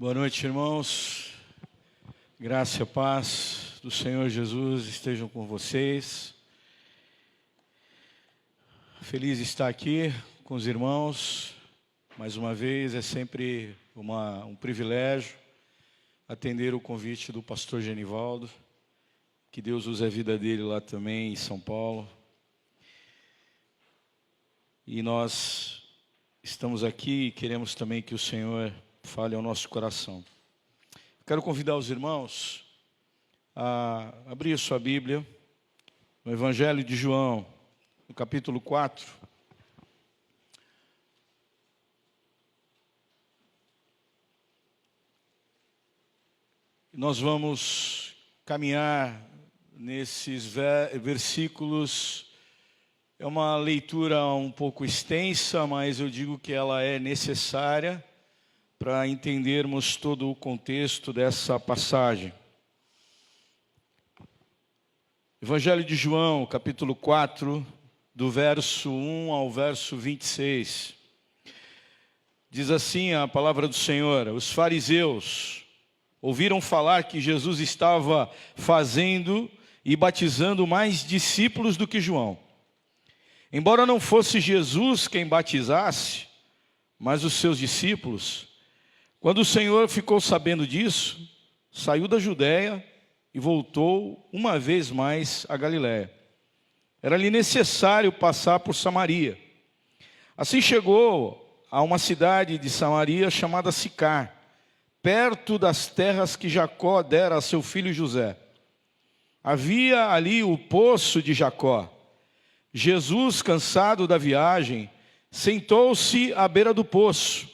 Boa noite, irmãos. Graça e paz do Senhor Jesus estejam com vocês. Feliz de estar aqui com os irmãos. Mais uma vez, é sempre um privilégio atender o convite do pastor Genivaldo. Que Deus use a vida dele lá também em São Paulo. E nós estamos aqui e queremos também que o Senhor fale ao nosso coração. Quero convidar os irmãos a abrir sua Bíblia no Evangelho de João, no capítulo 4. Nós vamos caminhar nesses versículos. É uma leitura um pouco extensa, mas eu digo que ela é necessária para entendermos todo o contexto dessa passagem. Evangelho de João, capítulo 4, do verso 1 ao verso 26. Diz assim a palavra do Senhor: os fariseus ouviram falar que Jesus estava fazendo e batizando mais discípulos do que João. Embora não fosse Jesus quem batizasse, mas os seus discípulos. Quando o Senhor ficou sabendo disso, saiu da Judéia e voltou uma vez mais a Galiléia. Era-lhe necessário passar por Samaria. Assim chegou a uma cidade de Samaria chamada Sicar, perto das terras que Jacó dera a seu filho José. Havia ali o poço de Jacó. Jesus, cansado da viagem, sentou-se à beira do poço.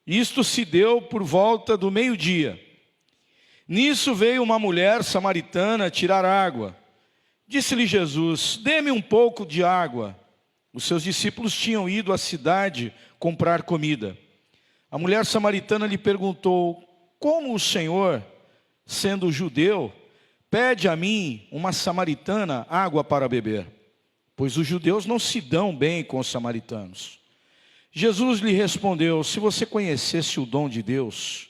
Isto se deu por volta do meio-dia. Nisso veio uma mulher samaritana tirar água. Disse-lhe Jesus: dê-me um pouco de água. Os seus discípulos tinham ido à cidade comprar comida. A mulher samaritana lhe perguntou: como o Senhor, sendo judeu, pede a mim, uma samaritana, água para beber? Pois os judeus não se dão bem com os samaritanos. Jesus lhe respondeu: se você conhecesse o dom de Deus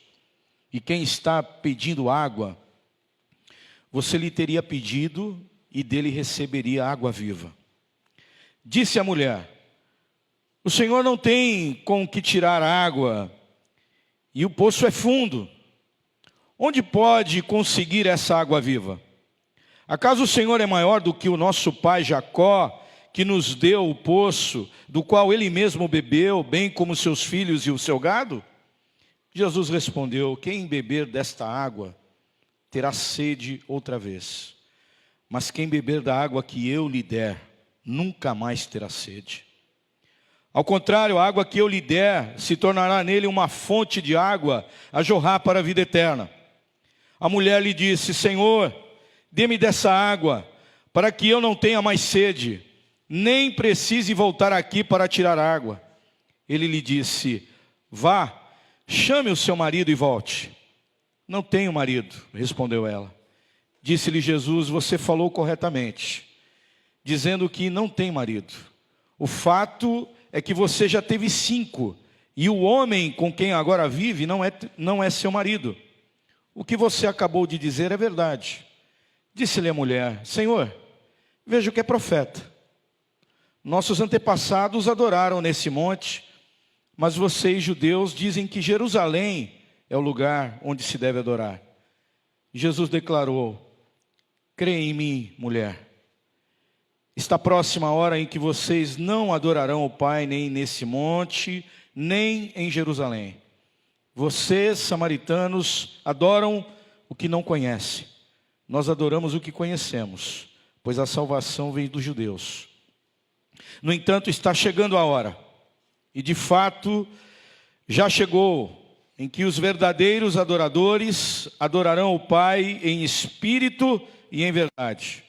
e quem está pedindo água, você lhe teria pedido e dele receberia água viva. Disse a mulher: o Senhor não tem com que tirar água e o poço é fundo. Onde pode conseguir essa água viva? Acaso o Senhor é maior do que o nosso pai Jacó, que nos deu o poço, do qual ele mesmo bebeu, bem como seus filhos e o seu gado? Jesus respondeu: quem beber desta água terá sede outra vez. Mas quem beber da água que eu lhe der, nunca mais terá sede. Ao contrário, a água que eu lhe der se tornará nele uma fonte de água a jorrar para a vida eterna. A mulher lhe disse: Senhor, dê-me dessa água, para que eu não tenha mais sede, nem precise voltar aqui para tirar água. Ele lhe disse: vá, chame o seu marido e volte. Não tenho marido, respondeu ela. Disse-lhe Jesus: você falou corretamente, dizendo que não tem marido. O fato é que você já teve 5, e o homem com quem agora vive não é seu marido. O que você acabou de dizer é verdade. Disse-lhe a mulher: Senhor, vejo que é profeta. Nossos antepassados adoraram nesse monte, mas vocês, judeus, dizem que Jerusalém é o lugar onde se deve adorar. Jesus declarou: creia em mim, mulher. Está próxima a hora em que vocês não adorarão o Pai nem nesse monte, nem em Jerusalém. Vocês, samaritanos, adoram o que não conhecem. Nós adoramos o que conhecemos, pois a salvação vem dos judeus. No entanto, está chegando a hora, e de fato já chegou, em que os verdadeiros adoradores adorarão o Pai em espírito e em verdade.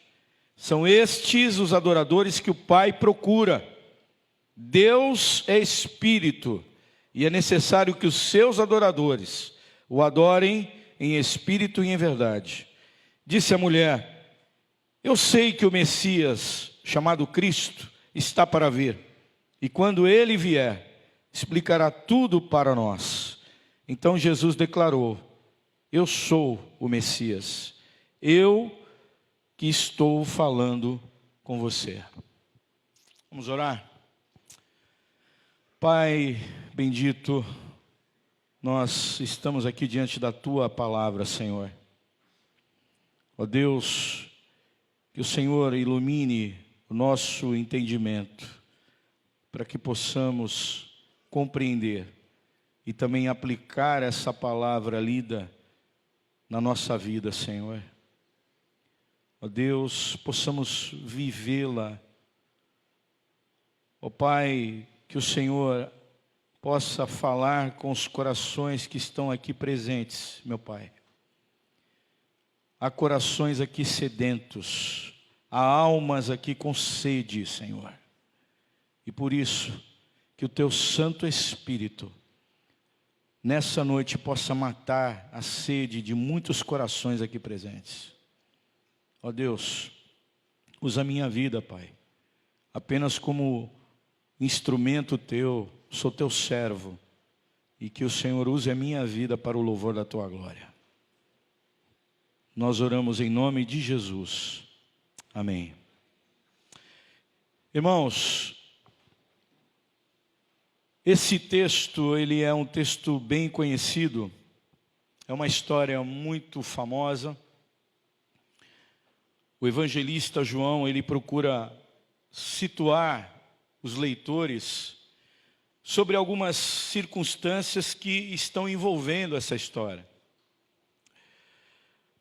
São estes os adoradores que o Pai procura. Deus é espírito, e é necessário que os seus adoradores o adorem em espírito e em verdade. Disse a mulher: eu sei que o Messias, chamado Cristo, está para vir, e quando ele vier, explicará tudo para nós. Então Jesus declarou: eu sou o Messias, eu que estou falando com você. Vamos orar? Pai bendito, nós estamos aqui diante da Tua palavra, Senhor. Ó Deus, que o Senhor ilumine o nosso entendimento, para que possamos compreender e também aplicar essa palavra lida na nossa vida, Senhor. Ó Deus, possamos vivê-la. Ó Pai, que o Senhor possa falar com os corações que estão aqui presentes, meu Pai. Há corações aqui sedentos, há almas aqui com sede, Senhor. E por isso, que o Teu Santo Espírito, nessa noite, possa matar a sede de muitos corações aqui presentes. Ó Deus, usa a minha vida, Pai, apenas como instrumento Teu, sou Teu servo, e que o Senhor use a minha vida para o louvor da Tua glória. Nós oramos em nome de Jesus. Amém. Irmãos, esse texto, ele é um texto bem conhecido, é uma história muito famosa. O evangelista João, ele procura situar os leitores sobre algumas circunstâncias que estão envolvendo essa história.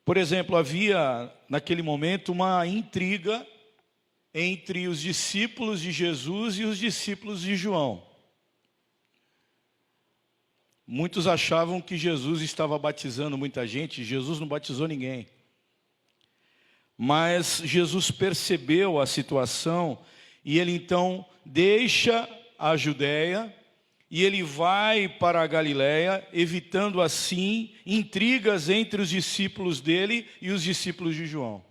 Por exemplo, havia naquele momento uma intriga entre os discípulos de Jesus e os discípulos de João. Muitos achavam que Jesus estava batizando muita gente. Jesus não batizou ninguém. Mas Jesus percebeu a situação e ele então deixa a Judéia e ele vai para a Galiléia, evitando assim intrigas entre os discípulos dele e os discípulos de João.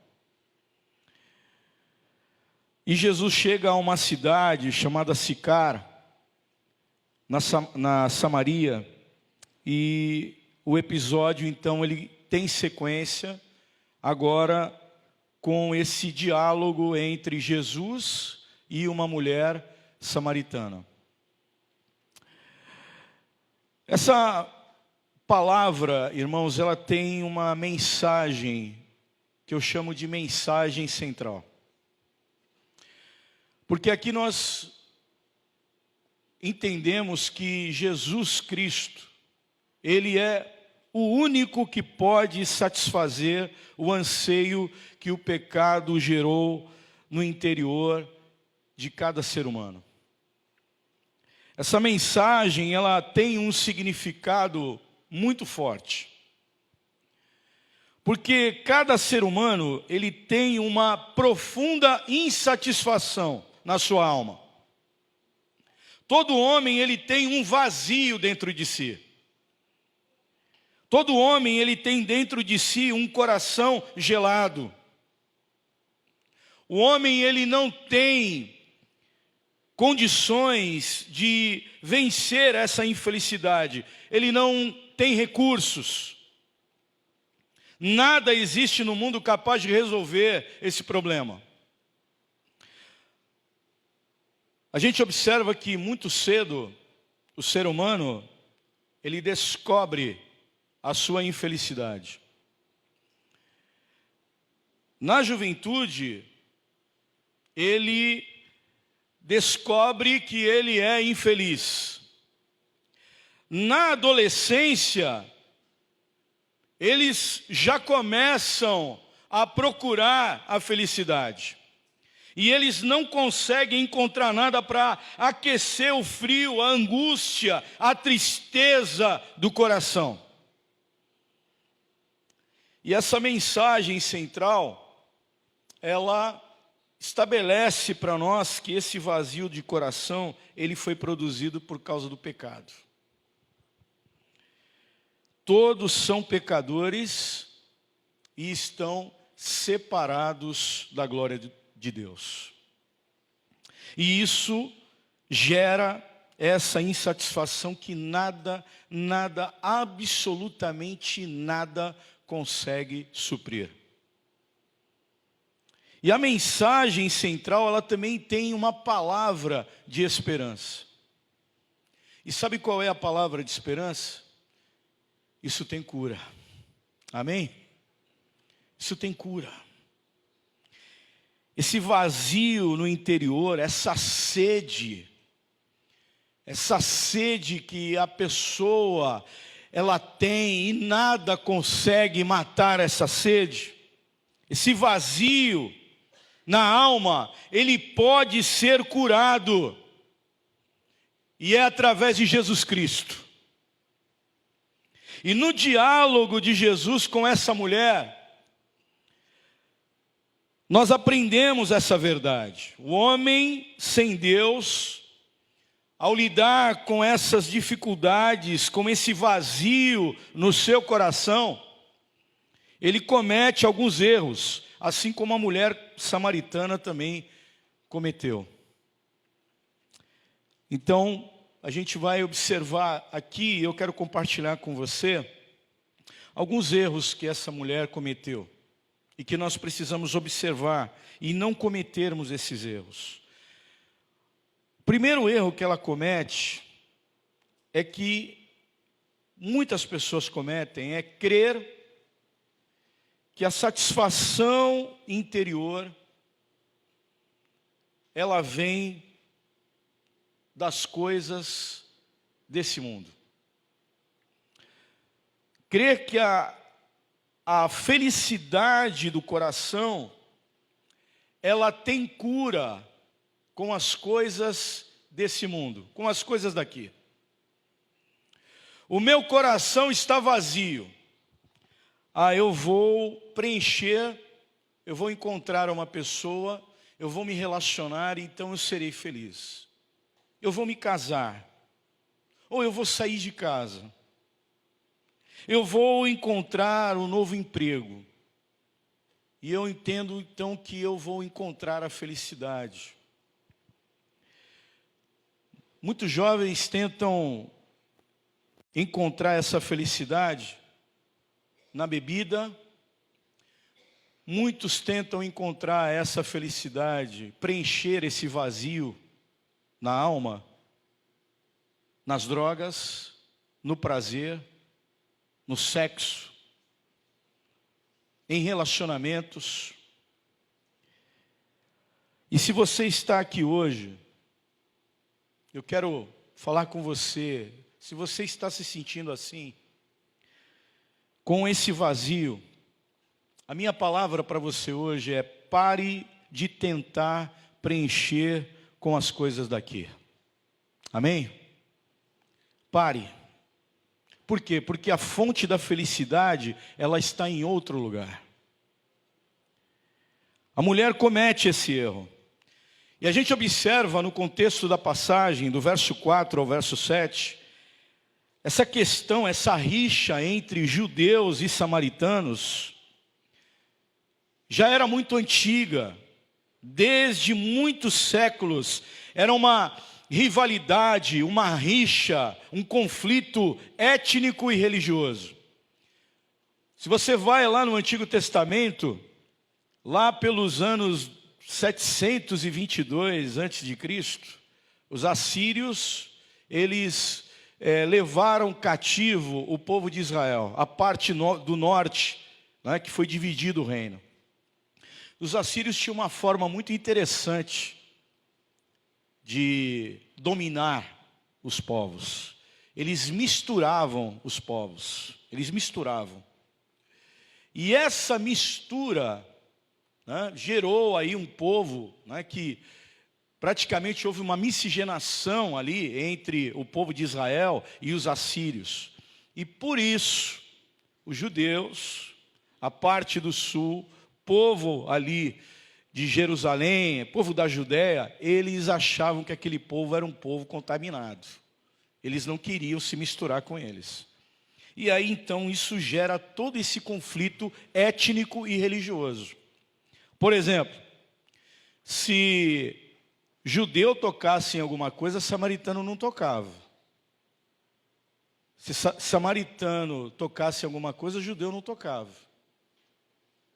E Jesus chega a uma cidade chamada Sicar, na Samaria, e o episódio então ele tem sequência agora com esse diálogo entre Jesus e uma mulher samaritana. Essa palavra, irmãos, ela tem uma mensagem que eu chamo de mensagem central. Porque aqui nós entendemos que Jesus Cristo, Ele é o único que pode satisfazer o anseio que o pecado gerou no interior de cada ser humano. Essa mensagem, ela tem um significado muito forte. Porque cada ser humano, ele tem uma profunda insatisfação na sua alma. Todo homem, ele tem um vazio dentro de si. Todo homem, ele tem dentro de si um coração gelado. O homem, ele não tem condições de vencer essa infelicidade. Ele não tem recursos. Nada existe no mundo capaz de resolver esse problema. A gente observa que muito cedo o ser humano, ele descobre a sua infelicidade. Na juventude, ele descobre que ele é infeliz. Na adolescência, eles já começam a procurar a felicidade. E eles não conseguem encontrar nada para aquecer o frio, a angústia, a tristeza do coração. E essa mensagem central, ela estabelece para nós que esse vazio de coração, ele foi produzido por causa do pecado. Todos são pecadores e estão separados da glória de Deus. E isso gera essa insatisfação que nada, absolutamente nada consegue suprir. E a mensagem central, ela também tem uma palavra de esperança. E sabe qual é a palavra de esperança? Isso tem cura. Amém? Isso tem cura. Esse vazio no interior, essa sede que a pessoa ela tem e nada consegue matar essa sede, esse vazio na alma, ele pode ser curado, e é através de Jesus Cristo. E no diálogo de Jesus com essa mulher, nós aprendemos essa verdade. O homem sem Deus, ao lidar com essas dificuldades, com esse vazio no seu coração, ele comete alguns erros, assim como a mulher samaritana também cometeu. Então, a gente vai observar aqui, eu quero compartilhar com você, alguns erros que essa mulher cometeu, e que nós precisamos observar, e não cometermos esses erros. O primeiro erro que ela comete, é que muitas pessoas cometem, é crer que a satisfação interior, ela vem das coisas desse mundo. Crer que a felicidade do coração, ela tem cura com as coisas desse mundo, com as coisas daqui. O meu coração está vazio. Eu vou preencher, eu vou encontrar uma pessoa, eu vou me relacionar, então eu serei feliz. Eu vou me casar, ou eu vou sair de casa. Eu vou encontrar um novo emprego. E eu entendo então que eu vou encontrar a felicidade. Muitos jovens tentam encontrar essa felicidade na bebida. Muitos tentam encontrar essa felicidade, preencher esse vazio na alma, nas drogas, no prazer, no sexo, em relacionamentos. E se você está aqui hoje, eu quero falar com você, se você está se sentindo assim, com esse vazio, a minha palavra para você hoje é: pare de tentar preencher com as coisas daqui. Amém? Pare. Por quê? Porque a fonte da felicidade, ela está em outro lugar. A mulher comete esse erro. E a gente observa no contexto da passagem, do verso 4 ao verso 7, essa questão, essa rixa entre judeus e samaritanos, já era muito antiga. Desde muitos séculos, era uma rivalidade, uma rixa, um conflito étnico e religioso. Se você vai lá no Antigo Testamento, lá pelos anos 722 a.C., os assírios, eles levaram cativo o povo de Israel, a parte do norte, né, que foi dividido o reino. Os assírios tinham uma forma muito interessante de dominar os povos. Eles misturavam os povos. Eles misturavam. E essa mistura, né, gerou aí um povo, né, que praticamente houve uma miscigenação ali entre o povo de Israel e os assírios. E por isso, os judeus, a parte do sul, povo ali de Jerusalém, povo da Judéia, eles achavam que aquele povo era um povo contaminado. Eles não queriam se misturar com eles. E aí então isso gera todo esse conflito étnico e religioso. Por exemplo, se judeu tocasse em alguma coisa, samaritano não tocava. Se samaritano tocasse em alguma coisa, judeu não tocava.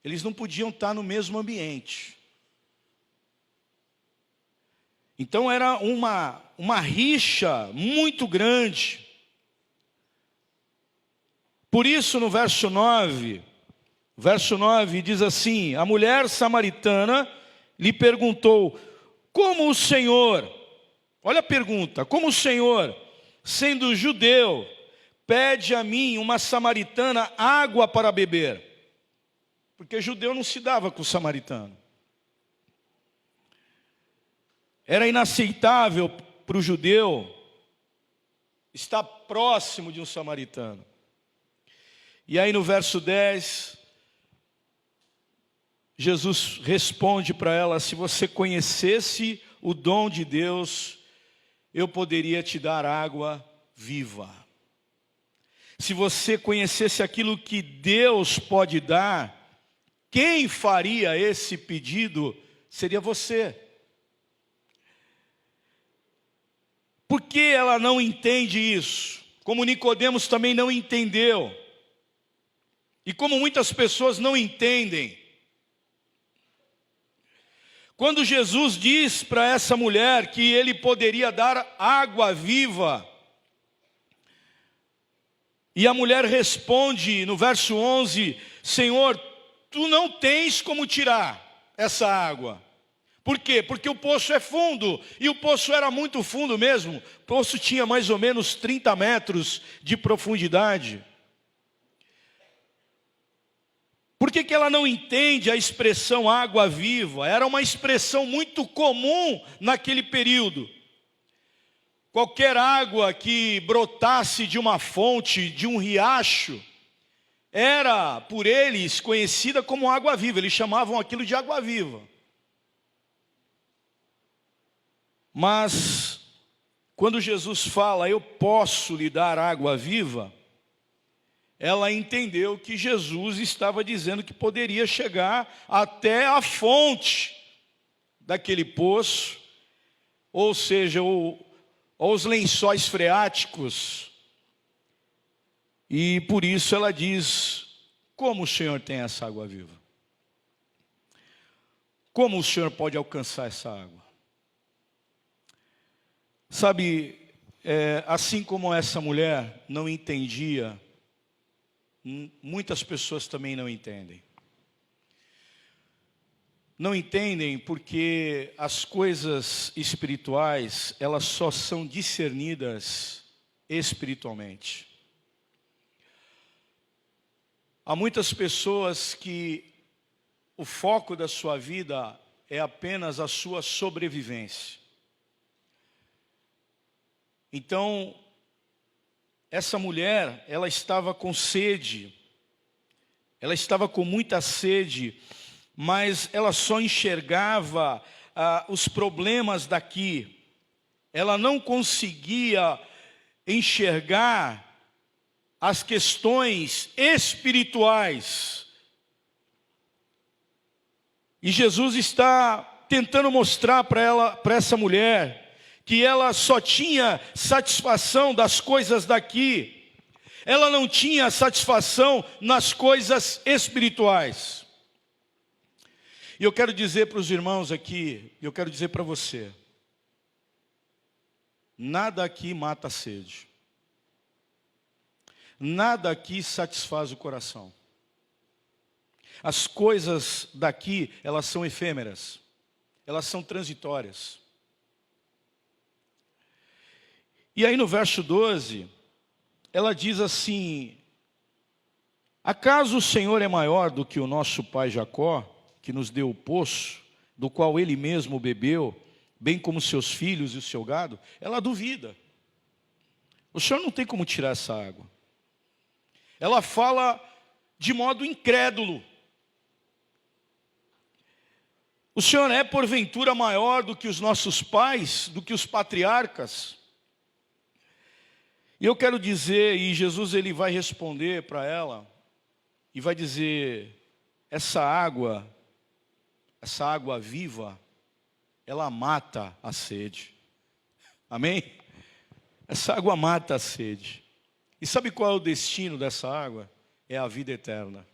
Eles não podiam estar no mesmo ambiente. Então era uma rixa muito grande. Por isso no verso 9 diz assim: a mulher samaritana lhe perguntou, como o Senhor, olha a pergunta, como o Senhor, sendo judeu, pede a mim, uma samaritana, água para beber? Porque judeu não se dava com o samaritano. Era inaceitável para o judeu estar próximo de um samaritano. E aí no verso 10, Jesus responde para ela: se você conhecesse o dom de Deus, eu poderia te dar água viva. Se você conhecesse aquilo que Deus pode dar, quem faria esse pedido seria você. Por que ela não entende isso? Como Nicodemos também não entendeu. E como muitas pessoas não entendem. Quando Jesus diz para essa mulher que ele poderia dar água viva, e a mulher responde no verso 11, Senhor, tu não tens como tirar essa água. Por quê? Porque o poço é fundo, e o poço era muito fundo mesmo. O poço tinha mais ou menos 30 metros de profundidade. Por que ela não entende a expressão água viva? Era uma expressão muito comum naquele período. Qualquer água que brotasse de uma fonte, de um riacho, era por eles conhecida como água viva. Eles chamavam aquilo de água viva. Mas, quando Jesus fala, eu posso lhe dar água viva, ela entendeu que Jesus estava dizendo que poderia chegar até a fonte daquele poço, ou seja, os lençóis freáticos. E por isso ela diz, como o Senhor tem essa água viva? Como o Senhor pode alcançar essa água? Sabe, assim como essa mulher não entendia, muitas pessoas também não entendem. Não entendem porque as coisas espirituais, elas só são discernidas espiritualmente. Há muitas pessoas que o foco da sua vida é apenas a sua sobrevivência. Então, essa mulher, ela estava com sede, ela estava com muita sede, mas ela só enxergava os problemas daqui. Ela não conseguia enxergar as questões espirituais. E Jesus está tentando mostrar para essa mulher, que ela só tinha satisfação das coisas daqui. Ela não tinha satisfação nas coisas espirituais. E eu quero dizer para os irmãos aqui, eu quero dizer para você, nada aqui mata a sede. Nada aqui satisfaz o coração. As coisas daqui, elas são efêmeras. Elas são transitórias. E aí no verso 12, ela diz assim, acaso o Senhor é maior do que o nosso pai Jacó, que nos deu o poço, do qual ele mesmo bebeu, bem como seus filhos e o seu gado? Ela duvida. O Senhor não tem como tirar essa água. Ela fala de modo incrédulo. O Senhor é porventura maior do que os nossos pais, do que os patriarcas? E eu quero dizer, e Jesus ele vai responder para ela, e vai dizer, essa água viva, ela mata a sede. Amém? Essa água mata a sede. E sabe qual é o destino dessa água? É a vida eterna.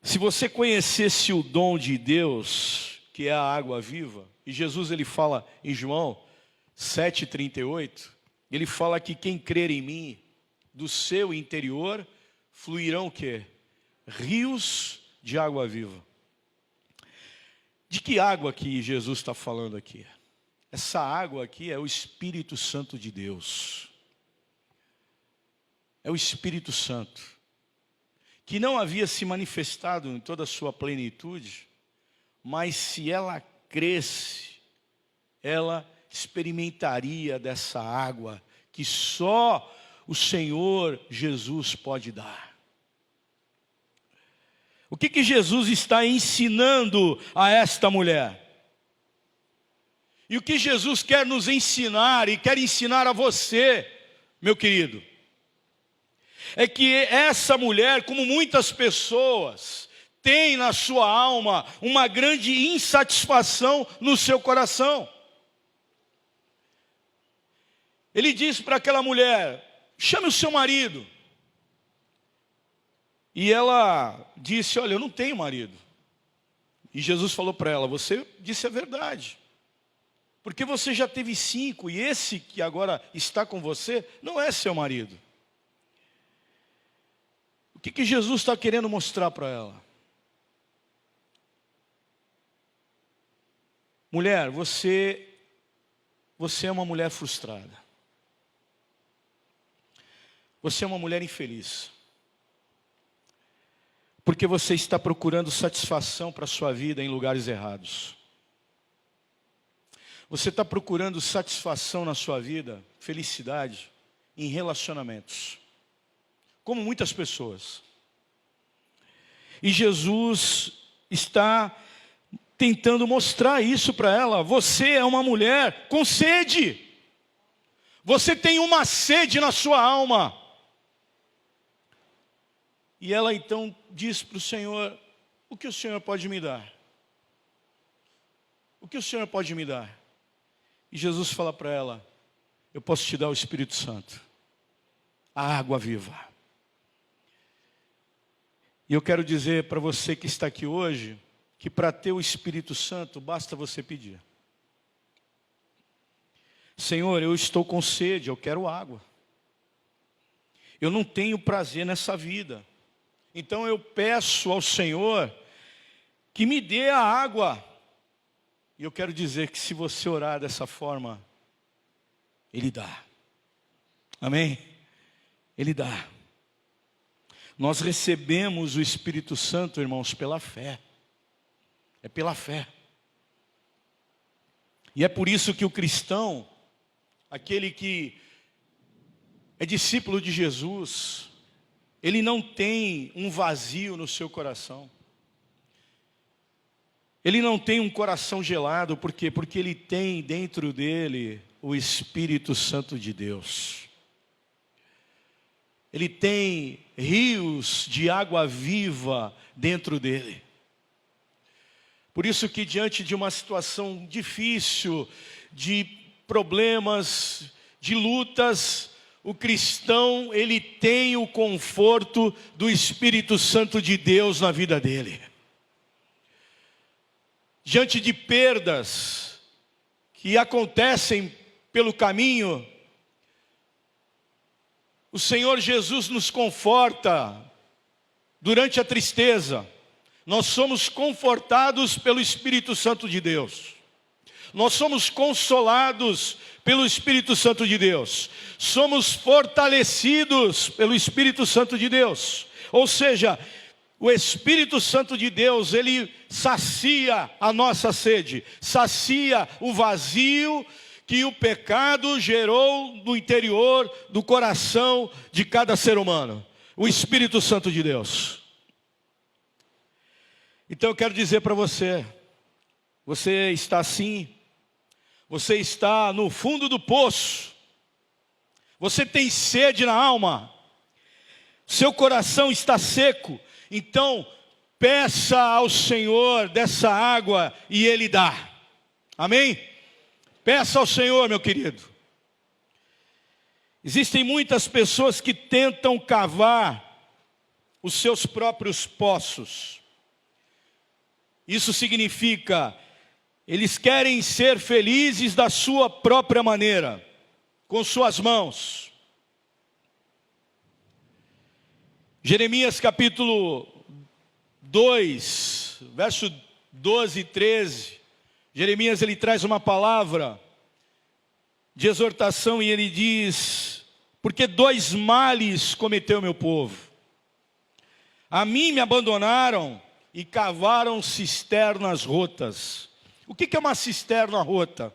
Se você conhecesse o dom de Deus, que é a água viva, e Jesus ele fala em João 7,38, ele fala que quem crer em mim, do seu interior fluirão o quê? Rios de água viva. De que água que Jesus está falando aqui? Essa água aqui é o Espírito Santo de Deus. É o Espírito Santo, que não havia se manifestado em toda a sua plenitude, mas se ela cresce, ela experimentaria dessa água que só o Senhor Jesus pode dar. O que Jesus está ensinando a esta mulher? E o que Jesus quer nos ensinar e quer ensinar a você, meu querido, é que essa mulher, como muitas pessoas, tem na sua alma uma grande insatisfação no seu coração. Ele disse para aquela mulher: chame o seu marido. E ela disse: olha, eu não tenho marido. E Jesus falou para ela: você disse a verdade, porque você já teve 5, e esse que agora está com você não é seu marido. O que Jesus está querendo mostrar para ela? Mulher, você é uma mulher frustrada. Você é uma mulher infeliz. Porque você está procurando satisfação para a sua vida em lugares errados. Você está procurando satisfação na sua vida, felicidade, em relacionamentos. Como muitas pessoas. E Jesus está tentando mostrar isso para ela. Você é uma mulher com sede. Você tem uma sede na sua alma. E ela então diz para o Senhor: o que o Senhor pode me dar? O que o Senhor pode me dar? E Jesus fala para ela: eu posso te dar o Espírito Santo, a água viva. E eu quero dizer para você que está aqui hoje, que para ter o Espírito Santo, basta você pedir. Senhor, eu estou com sede, eu quero água. Eu não tenho prazer nessa vida. Então eu peço ao Senhor que me dê a água. E eu quero dizer que se você orar dessa forma, Ele dá. Amém? Ele dá. Nós recebemos o Espírito Santo, irmãos, pela fé. É pela fé. E é por isso que o cristão, aquele que é discípulo de Jesus, ele não tem um vazio no seu coração. Ele não tem um coração gelado, por quê? Porque ele tem dentro dele o Espírito Santo de Deus. Ele tem rios de água viva dentro dele. Por isso que diante de uma situação difícil, de problemas, de lutas, o cristão, ele tem o conforto do Espírito Santo de Deus na vida dele. Diante de perdas que acontecem pelo caminho, o Senhor Jesus nos conforta durante a tristeza. Nós somos confortados pelo Espírito Santo de Deus. Nós somos consolados pelo Espírito Santo de Deus. Somos fortalecidos pelo Espírito Santo de Deus. Ou seja, o Espírito Santo de Deus, ele sacia a nossa sede, sacia o vazio que o pecado gerou no interior do coração de cada ser humano. O Espírito Santo de Deus. Então eu quero dizer para você, você está assim, você está no fundo do poço, você tem sede na alma, seu coração está seco, então Peça ao Senhor dessa água e Ele dá. Amém? Peça ao Senhor, meu querido. Existem muitas pessoas que tentam cavar os seus próprios poços. Isso significa, eles querem ser felizes da sua própria maneira, com suas mãos. Jeremias capítulo 2, verso 12 e 13. Jeremias, ele traz uma palavra de exortação e ele diz: porque dois males cometeu meu povo. A mim me abandonaram e cavaram cisternas rotas. O que é uma cisterna rota?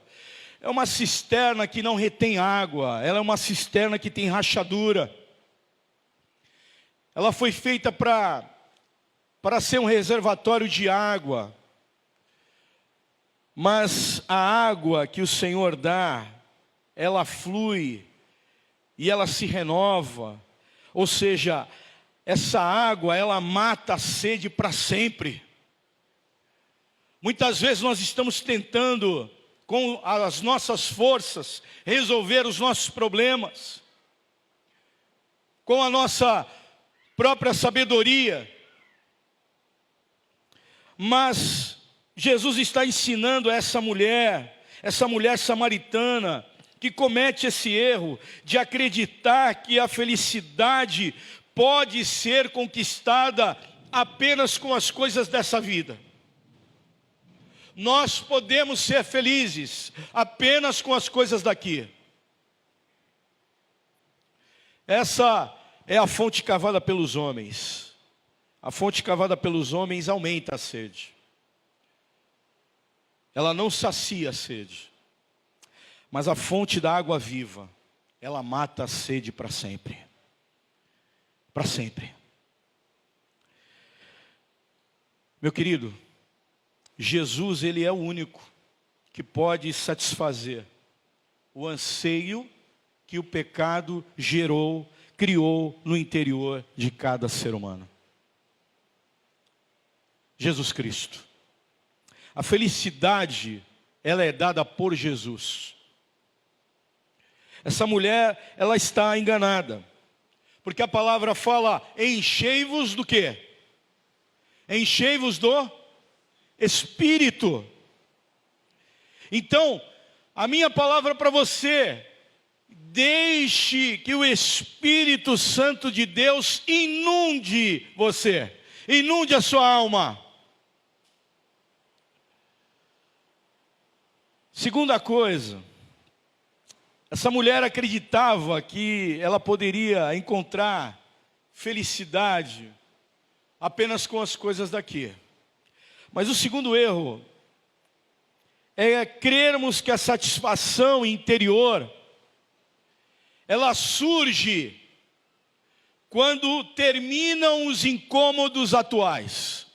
É uma cisterna que não retém água, ela é uma cisterna que tem rachadura. Ela foi feita para ser um reservatório de água. Mas a água que o Senhor dá, ela flui e ela se renova. Ou seja, essa água, ela mata a sede para sempre. Muitas vezes nós estamos tentando, com as nossas forças, resolver os nossos problemas, com a nossa própria sabedoria. Mas Jesus está ensinando a essa mulher samaritana, que comete esse erro de acreditar que a felicidade pode ser conquistada apenas com as coisas dessa vida. Nós podemos ser felizes apenas com as coisas daqui. Essa é a fonte cavada pelos homens. A fonte cavada pelos homens aumenta a sede. Ela não sacia a sede. Mas a fonte da água viva, ela mata a sede para sempre. Para sempre. Meu querido, Jesus, ele é o único que pode satisfazer o anseio que o pecado criou no interior de cada ser humano. Jesus Cristo. A felicidade, ela é dada por Jesus. Essa mulher, ela está enganada. Porque a palavra fala, enchei-vos do quê? Enchei-vos do Espírito. Então, a minha palavra para você, deixe que o Espírito Santo de Deus inunde você, inunde a sua alma. Segunda coisa, essa mulher acreditava que ela poderia encontrar felicidade apenas com as coisas daqui. Mas o segundo erro é crermos que a satisfação interior, ela surge quando terminam os incômodos atuais.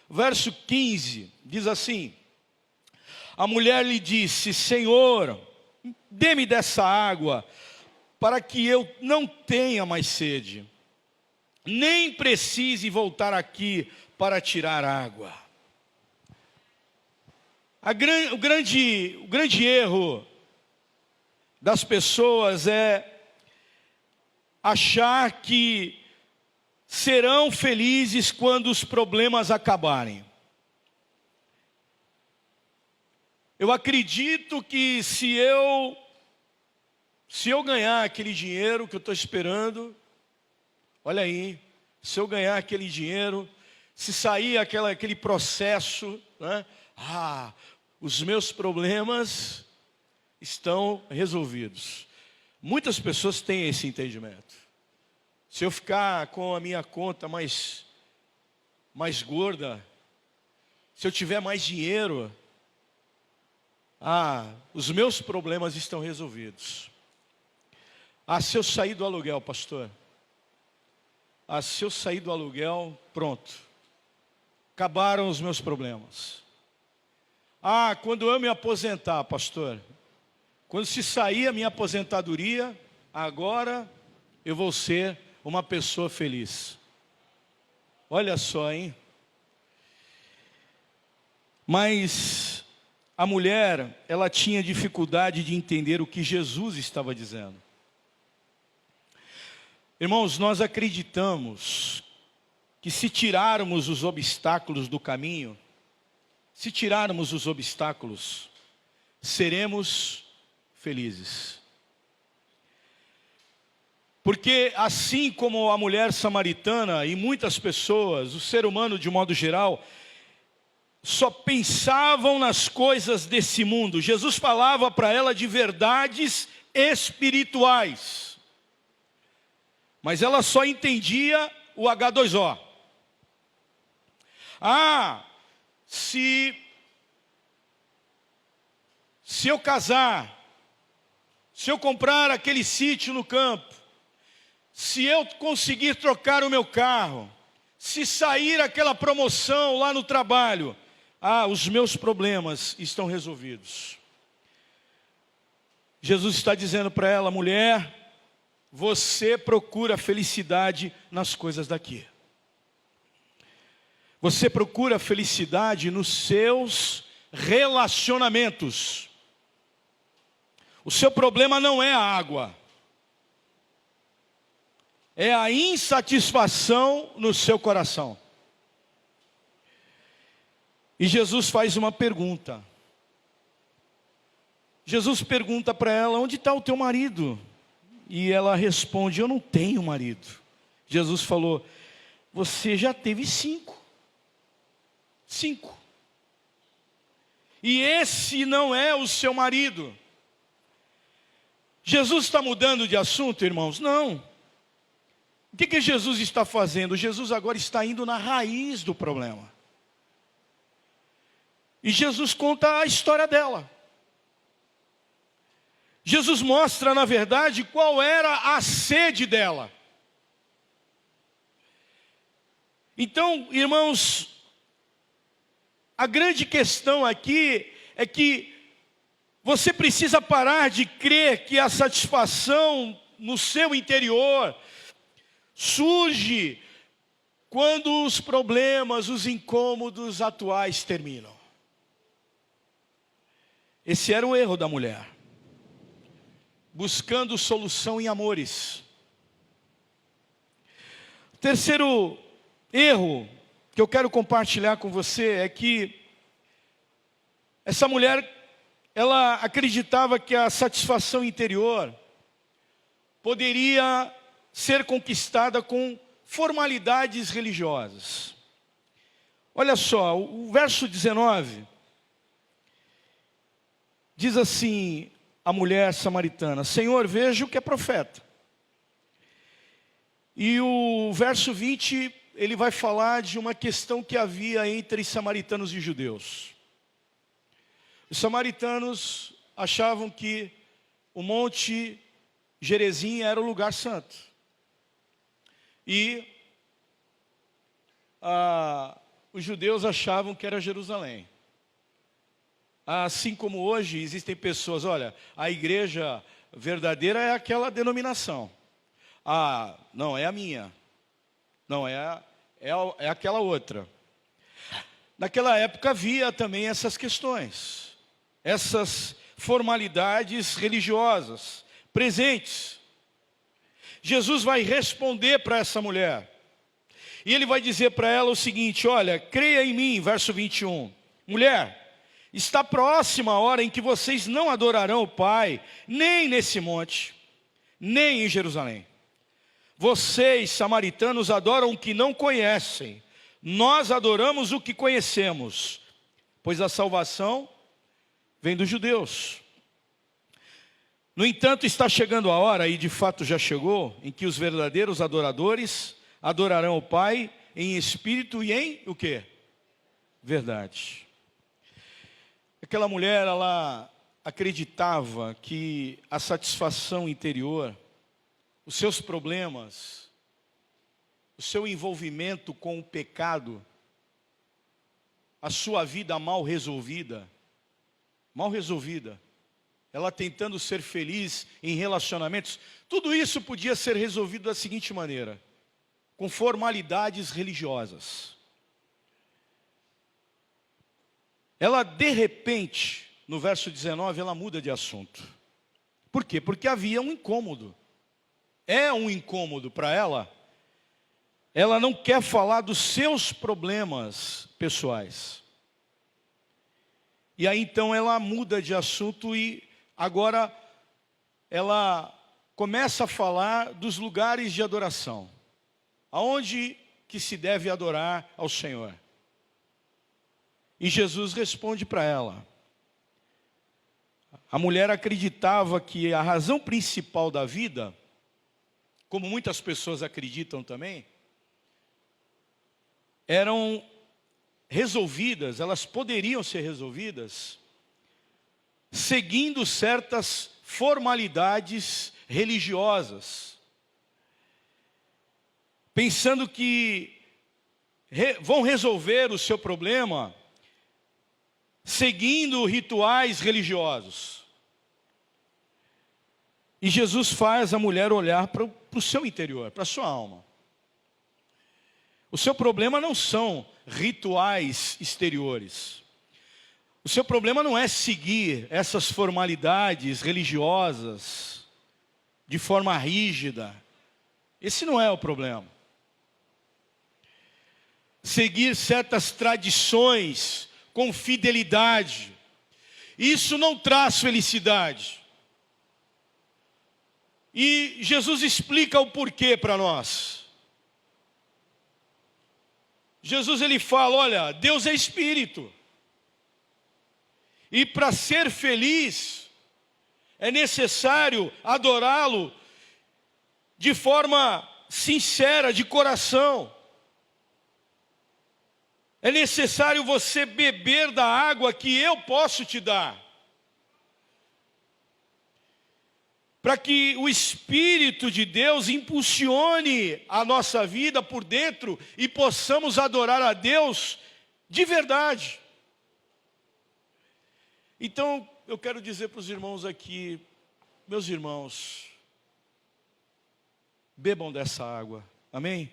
Verso 15 diz assim: a mulher lhe disse, Senhor, dê-me dessa água, para que eu não tenha mais sede, nem precise voltar aqui para tirar água. O grande erro das pessoas é achar que serão felizes quando os problemas acabarem. Eu acredito que se eu ganhar aquele dinheiro que eu estou esperando, olha aí, se eu ganhar aquele dinheiro, se sair aquele processo, né? Os meus problemas estão resolvidos. Muitas pessoas têm esse entendimento. Se eu ficar com a minha conta mais gorda, se eu tiver mais dinheiro, os meus problemas estão resolvidos. Se eu sair do aluguel, pastor, se eu sair do aluguel, pronto, acabaram os meus problemas. Quando eu me aposentar, pastor, quando se sair a minha aposentadoria, agora eu vou ser uma pessoa feliz. Olha só, hein? Mas a mulher, ela tinha dificuldade de entender o que Jesus estava dizendo. Irmãos, nós acreditamos que se tirarmos os obstáculos do caminho, se tirarmos os obstáculos, seremos felizes. Porque assim como a mulher samaritana e muitas pessoas, o ser humano de modo geral, só pensavam nas coisas desse mundo. Jesus falava para ela de verdades espirituais. Mas ela só entendia o H2O. Se eu casar, se eu comprar aquele sítio no campo, se eu conseguir trocar o meu carro, se sair aquela promoção lá no trabalho, os meus problemas estão resolvidos. Jesus está dizendo para ela, mulher, você procura felicidade nas coisas daqui. Você procura felicidade nos seus relacionamentos. O seu problema não é a água. É a insatisfação no seu coração. E Jesus faz uma pergunta. Jesus pergunta para ela, onde está o teu marido? E ela responde, eu não tenho marido. Jesus falou, você já teve 5. 5. E esse não é o seu marido. Jesus está mudando de assunto, irmãos? Não. O que Jesus está fazendo? Jesus agora está indo na raiz do problema. E Jesus conta a história dela. Jesus mostra, na verdade, qual era a sede dela. Então, irmãos, a grande questão aqui é que você precisa parar de crer que a satisfação no seu interior surge quando os problemas, os incômodos atuais terminam. Esse era o erro da mulher. Buscando solução em amores. O terceiro erro que eu quero compartilhar com você é que essa mulher, ela acreditava que a satisfação interior poderia ser conquistada com formalidades religiosas. Olha só, o verso 19 diz assim, a mulher samaritana, Senhor, vejo que é profeta. E o verso 20, ele vai falar de uma questão que havia entre samaritanos e judeus. Os samaritanos achavam que o Monte Gerizim era o lugar santo. E os judeus achavam que era Jerusalém. Assim como hoje existem pessoas, olha, a igreja verdadeira é aquela denominação. Não, é a minha. Não, é aquela outra. Naquela época havia também essas questões. Essas formalidades religiosas presentes. Jesus vai responder para essa mulher. E ele vai dizer para ela o seguinte, olha, creia em mim, verso 21. Mulher, está próxima a hora em que vocês não adorarão o Pai, nem nesse monte, nem em Jerusalém. Vocês, samaritanos, adoram o que não conhecem. Nós adoramos o que conhecemos, pois a salvação vem dos judeus. No entanto, está chegando a hora, e de fato já chegou, em que os verdadeiros adoradores adorarão o Pai em espírito e em o quê? Verdade. Aquela mulher, ela acreditava que a satisfação interior, os seus problemas, o seu envolvimento com o pecado, a sua vida mal resolvida, ela tentando ser feliz em relacionamentos, tudo isso podia ser resolvido da seguinte maneira, com formalidades religiosas. ela de repente, no verso 19, ela muda de assunto. Por quê? Porque havia um incômodo. É um incômodo para ela. Ela não quer falar dos seus problemas pessoais. E aí então ela muda de assunto e agora ela começa a falar dos lugares de adoração. Aonde que se deve adorar ao Senhor? E Jesus responde para ela. A mulher acreditava que a razão principal da vida, como muitas pessoas acreditam também, eram resolvidas, elas poderiam ser resolvidas, seguindo certas formalidades religiosas, pensando que vão resolver o seu problema seguindo rituais religiosos. E Jesus faz a mulher olhar para o seu interior, para a sua alma. O seu problema não são rituais exteriores. O seu problema não é seguir essas formalidades religiosas de forma rígida. Esse não é o problema. Seguir certas tradições com fidelidade, isso não traz felicidade. E Jesus explica o porquê para nós. Jesus ele fala, olha, Deus é espírito. E para ser feliz, é necessário adorá-lo de forma sincera, de coração. É necessário você beber da água que eu posso te dar. Para que o Espírito de Deus impulsione a nossa vida por dentro e possamos adorar a Deus de verdade. Então, eu quero dizer para os irmãos aqui, meus irmãos, bebam dessa água, amém?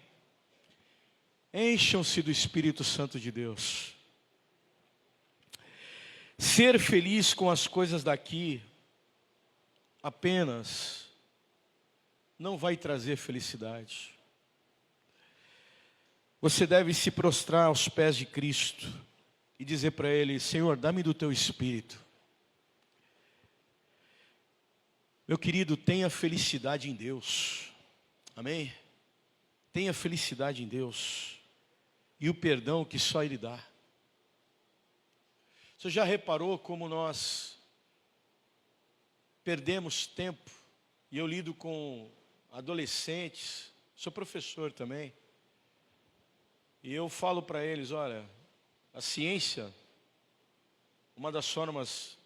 Encham-se do Espírito Santo de Deus. Ser feliz com as coisas daqui apenas não vai trazer felicidade. Você deve se prostrar aos pés de Cristo e dizer para Ele, Senhor, dá-me do Teu Espírito. Meu querido, tenha felicidade em Deus. Amém? Tenha felicidade em Deus. E o perdão que só Ele dá. Você já reparou como nós perdemos tempo? E eu lido com adolescentes, sou professor também. E eu falo para eles, olha, a ciência, uma das formas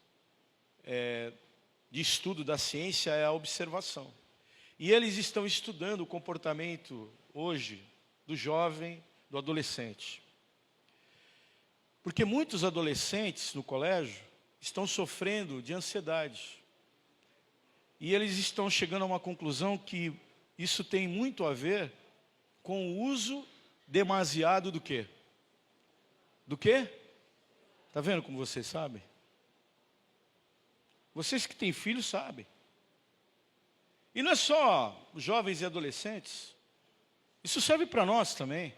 de estudo da ciência é a observação. E eles estão estudando o comportamento hoje do jovem, do adolescente. Porque muitos adolescentes no colégio estão sofrendo de ansiedade. E eles estão chegando a uma conclusão que isso tem muito a ver com o uso demasiado do quê? Do quê? Está vendo como vocês sabem? Vocês que têm filhos sabem. E não é só jovens e adolescentes. Isso serve para nós também.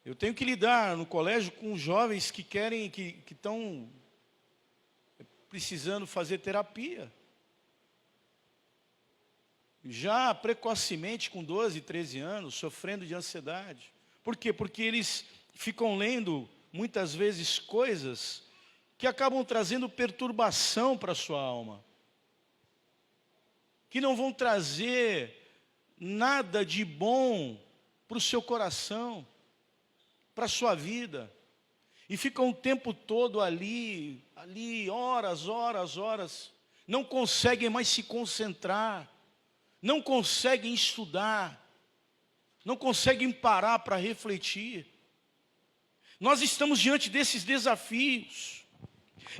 Eu tenho que lidar no colégio com jovens que querem, que estão precisando fazer terapia. Já precocemente, com 12, 13 anos, sofrendo de ansiedade. Por quê? Porque eles ficam lendo, muitas vezes, coisas que acabam trazendo perturbação para a sua alma. Que não vão trazer nada de bom para o seu coração, para a sua vida. E ficam o tempo todo ali, horas. Não conseguem mais se concentrar. Não conseguem estudar. Não conseguem parar para refletir. Nós estamos diante desses desafios.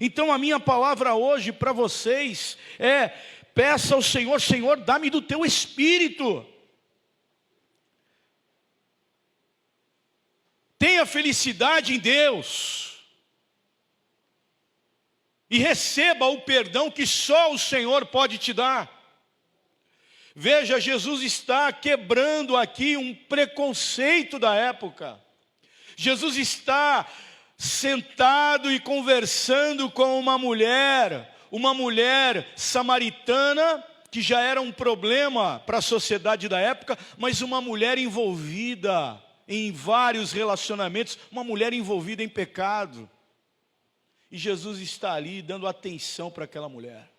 Então a minha palavra hoje para vocês é: peça ao Senhor, Senhor, dá-me do Teu Espírito. Tenha felicidade em Deus. e receba o perdão que só o Senhor pode te dar. Veja, Jesus está quebrando aqui um preconceito da época. Jesus está sentado e conversando com uma mulher samaritana, que já era um problema para a sociedade da época, mas uma mulher envolvida em vários relacionamentos, uma mulher envolvida em pecado. E Jesus está ali dando atenção para aquela mulher.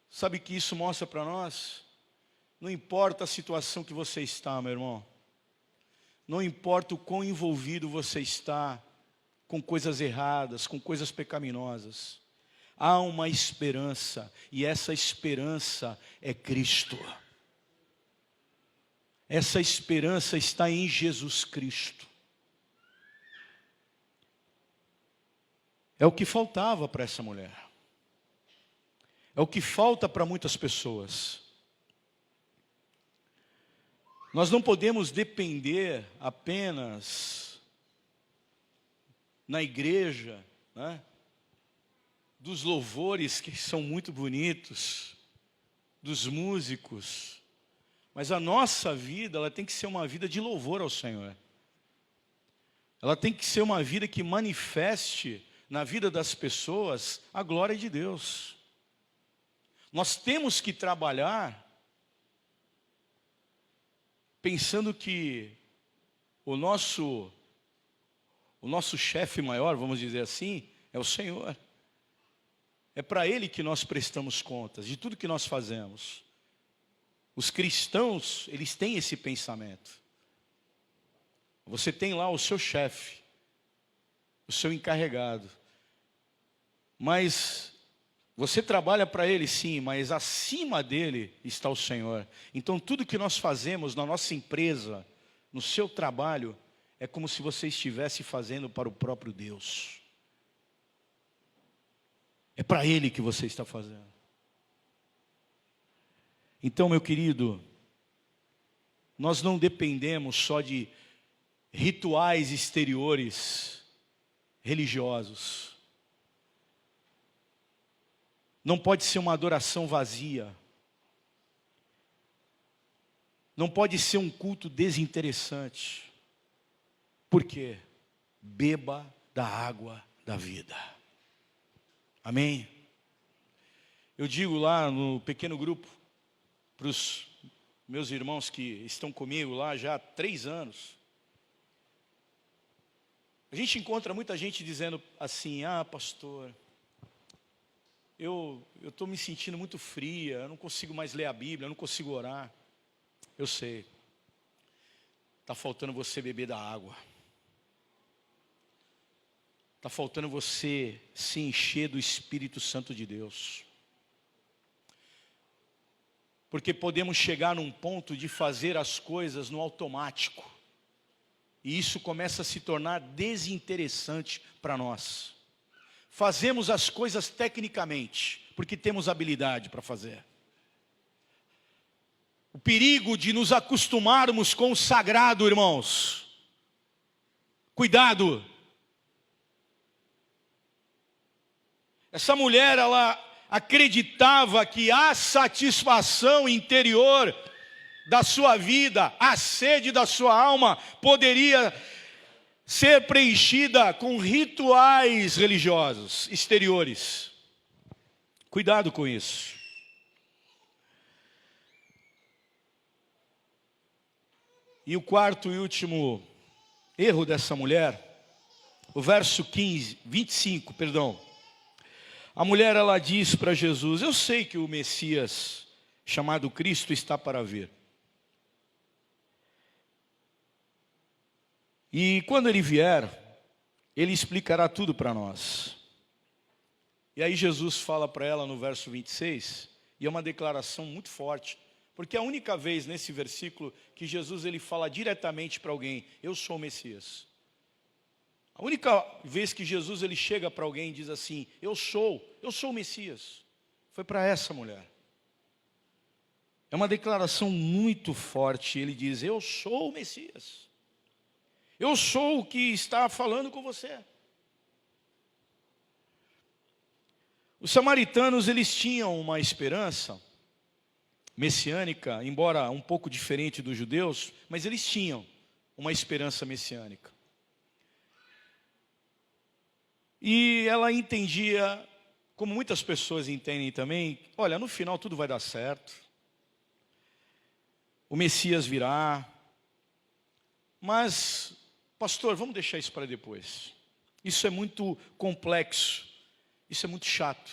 Sabe o que isso mostra para nós? Não importa a situação que você está, meu irmão. Não importa o quão envolvido você está com coisas erradas, com coisas pecaminosas. Há uma esperança, e essa esperança é Cristo. Essa esperança está em Jesus Cristo. É o que faltava para essa mulher. É o que falta para muitas pessoas. Nós não podemos depender apenas na igreja, né, dos louvores que são muito bonitos, dos músicos, mas a nossa vida, ela tem que ser uma vida de louvor ao Senhor. Ela tem que ser uma vida que manifeste na vida das pessoas a glória de Deus. Nós temos que trabalhar pensando que o nosso chefe maior, vamos dizer assim, é o Senhor. É para Ele que nós prestamos contas de tudo que nós fazemos. Os cristãos, eles têm esse pensamento. Você tem lá o seu chefe, o seu encarregado, mas você trabalha para ele, sim, mas acima dele está o Senhor. Então tudo que nós fazemos na nossa empresa, no seu trabalho, é como se você estivesse fazendo para o próprio Deus. É para Ele que você está fazendo. Então, meu querido, nós não dependemos só de rituais exteriores religiosos. Não pode ser uma adoração vazia. Não pode ser um culto desinteressante. Por quê? Beba da água da vida. Amém? Eu digo lá no pequeno grupo, para os meus irmãos que estão comigo lá já há 3 anos. A gente encontra muita gente dizendo assim: ah, pastor, eu estou me sentindo muito fria, eu não consigo mais ler a Bíblia, eu não consigo orar. Eu sei, está faltando você beber da água. Está faltando você se encher do Espírito Santo de Deus. Porque podemos chegar num ponto de fazer as coisas no automático. E isso começa a se tornar desinteressante para nós. Fazemos as coisas tecnicamente, porque temos habilidade para fazer. O perigo de nos acostumarmos com o sagrado, irmãos. Cuidado. Essa mulher, ela acreditava que a satisfação interior da sua vida, a sede da sua alma, poderia ser preenchida com rituais religiosos exteriores. Cuidado com isso. E o quarto e último erro dessa mulher, o verso 25. A mulher, ela diz para Jesus: eu sei que o Messias, chamado Cristo, está para vir. E quando ele vier, ele explicará tudo para nós. E aí Jesus fala para ela no verso 26, e é uma declaração muito forte, porque é a única vez nesse versículo que Jesus ele fala diretamente para alguém: eu sou o Messias. A única vez que Jesus ele chega para alguém e diz assim: eu sou o Messias, foi para essa mulher. É uma declaração muito forte. Ele diz: eu sou o Messias. Eu sou o que está falando com você. Os samaritanos, eles tinham uma esperança messiânica, embora um pouco diferente dos judeus, mas eles tinham uma esperança messiânica. E ela entendia, como muitas pessoas entendem também, olha, no final tudo vai dar certo, o Messias virá, mas, pastor, vamos deixar isso para depois. Isso é muito complexo, isso é muito chato.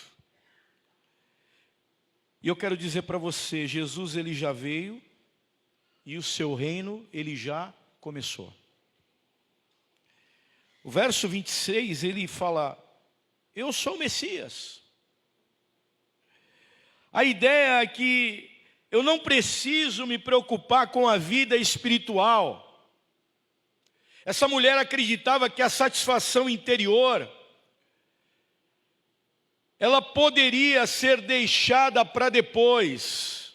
E eu quero dizer para você, Jesus, ele já veio e o seu reino, ele já começou. O verso 26, ele fala, eu sou o Messias. A ideia é que eu não preciso me preocupar com a vida espiritual. Essa mulher acreditava que a satisfação interior, ela poderia ser deixada para depois.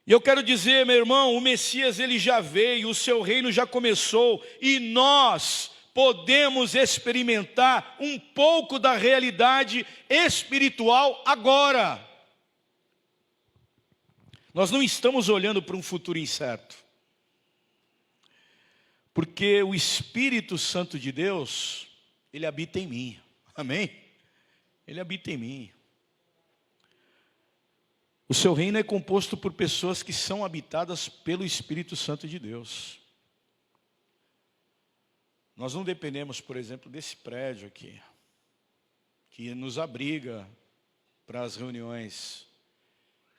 E eu quero dizer, meu irmão, o Messias ele já veio, o seu reino já começou, e nós podemos experimentar um pouco da realidade espiritual agora. Nós não estamos olhando para um futuro incerto, porque o Espírito Santo de Deus, ele habita em mim, amém? Ele habita em mim. O seu reino é composto por pessoas que são habitadas pelo Espírito Santo de Deus. Nós não dependemos, por exemplo, desse prédio aqui, que nos abriga para as reuniões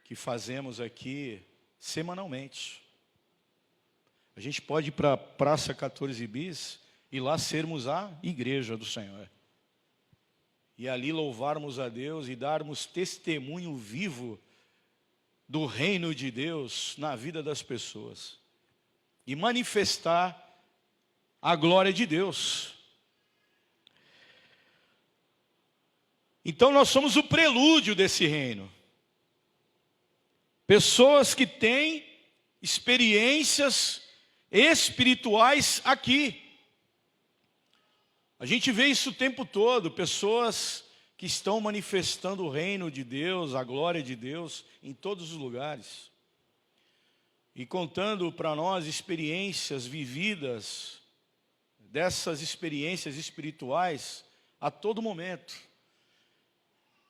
que fazemos aqui semanalmente. A gente pode ir para a Praça 14 Bis e lá sermos a igreja do Senhor. E ali louvarmos a Deus e darmos testemunho vivo do reino de Deus na vida das pessoas. E manifestar a glória de Deus. Então nós somos o prelúdio desse reino. Pessoas que têm experiências espirituais aqui. A gente vê isso o tempo todo, pessoas que estão manifestando o reino de Deus, a glória de Deus, em todos os lugares. E contando para nós experiências vividas, dessas experiências espirituais, a todo momento.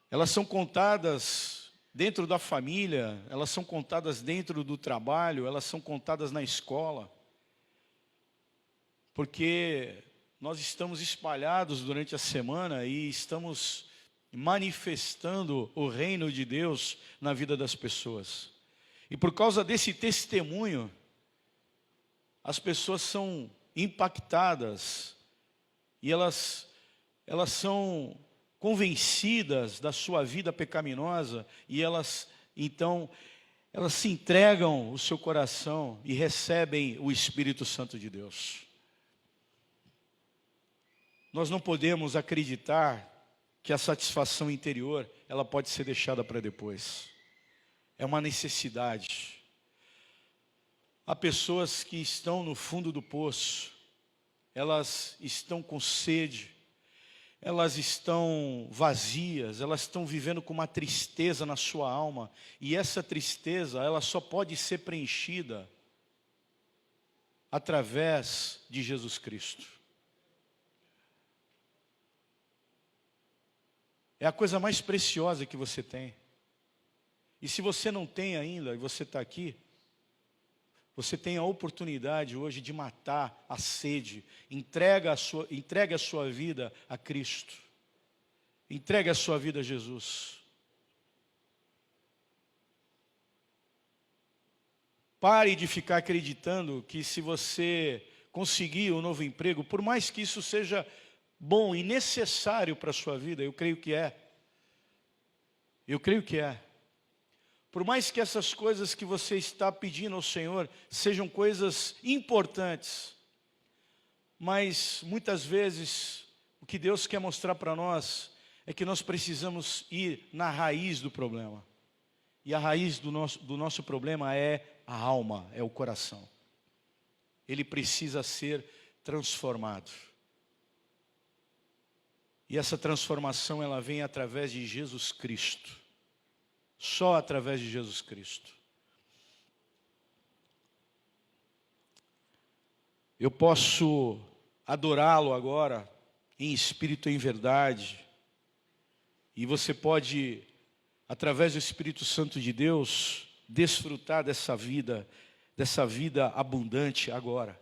Elas são contadas dentro da família, elas são contadas dentro do trabalho, elas são contadas na escola. Porque nós estamos espalhados durante a semana e estamos manifestando o reino de Deus na vida das pessoas. E por causa desse testemunho, as pessoas são impactadas e elas são convencidas da sua vida pecaminosa e então elas se entregam o seu coração e recebem o Espírito Santo de Deus. Nós não podemos acreditar que a satisfação interior, ela pode ser deixada para depois. É uma necessidade. Há pessoas que estão no fundo do poço, elas estão com sede, elas estão vazias, elas estão vivendo com uma tristeza na sua alma, e essa tristeza, ela só pode ser preenchida através de Jesus Cristo. É a coisa mais preciosa que você tem. E se você não tem ainda, e você está aqui, você tem a oportunidade hoje de matar a sede. Entregue a sua vida a Cristo. Entregue a sua vida a Jesus. Pare de ficar acreditando que se você conseguir um novo emprego, por mais que isso seja bom e necessário para a sua vida, eu creio que é. Eu creio que é. Por mais que essas coisas que você está pedindo ao Senhor sejam coisas importantes, mas muitas vezes o que Deus quer mostrar para nós é que nós precisamos ir na raiz do problema. E a raiz do nosso problema é a alma, é o coração. Ele precisa ser transformado. E essa transformação ela vem através de Jesus Cristo. Só através de Jesus Cristo. Eu posso adorá-lo agora em espírito e em verdade. E você pode, através do Espírito Santo de Deus, desfrutar dessa vida abundante agora.